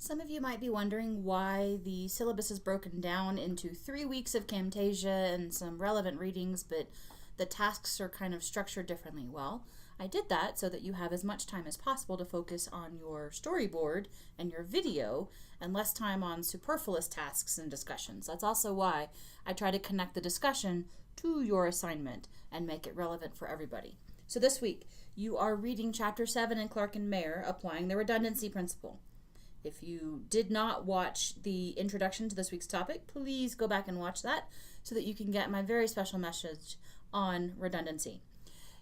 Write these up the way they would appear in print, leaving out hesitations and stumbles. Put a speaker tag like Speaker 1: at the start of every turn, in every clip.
Speaker 1: Some of you might be wondering why the syllabus is broken down into 3 weeks of Camtasia and some relevant readings, but the tasks are kind of structured differently. Well, I did that so that you have as much time as possible to focus on your storyboard and your video and less time on superfluous tasks and discussions. That's also why I try to connect the discussion to your assignment and make it relevant for everybody. So this week, you are reading Chapter 7 in Clark and Mayer, applying the redundancy principle. If you did not watch the introduction to this week's topic, please go back and watch that so that you can get my very special message on redundancy.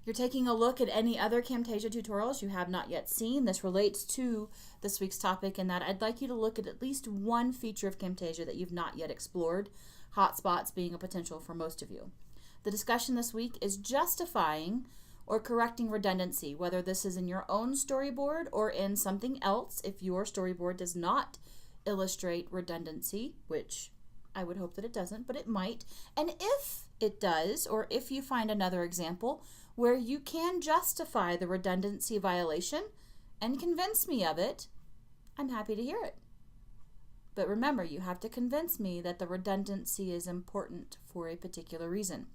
Speaker 1: You're taking a look at any other Camtasia tutorials you have not yet seen. This relates to this week's topic in that I'd like you to look at least one feature of Camtasia that you've not yet explored, hotspots being a potential for most of you. The discussion this week is justifying or correcting redundancy, whether this is in your own storyboard or in something else. If your storyboard does not illustrate redundancy, which I would hope that it doesn't, but it might. And if it does, or if you find another example where you can justify the redundancy violation and convince me of it, I'm happy to hear it. But remember, you have to convince me that the redundancy is important for a particular reason.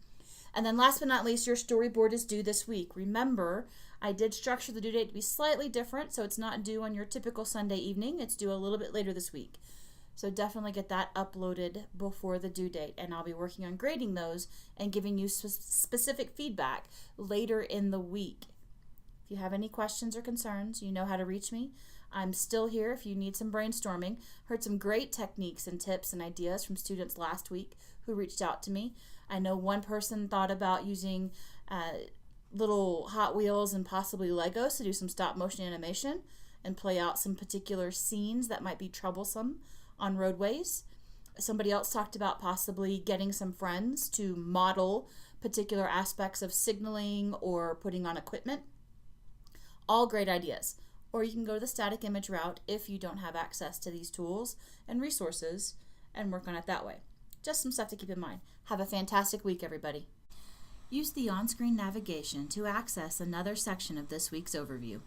Speaker 1: And then last but not least, your storyboard is due this week. Remember, I did structure the due date to be slightly different, so it's not due on your typical Sunday evening. It's due a little bit later this week. So definitely get that uploaded before the due date, and I'll be working on grading those and giving you specific feedback later in the week. If you have any questions or concerns, you know how to reach me. I'm still here if you need some brainstorming. Heard some great techniques and tips and ideas from students last week who reached out to me. I know one person thought about using little Hot Wheels and possibly Legos to do some stop motion animation and play out some particular scenes that might be troublesome on roadways. Somebody else talked about possibly getting some friends to model particular aspects of signaling or putting on equipment. All great ideas. Or you can go the static image route if you don't have access to these tools and resources and work on it that way. Just some stuff to keep in mind. Have a fantastic week, everybody. Use the on-screen navigation to access another section of this week's overview.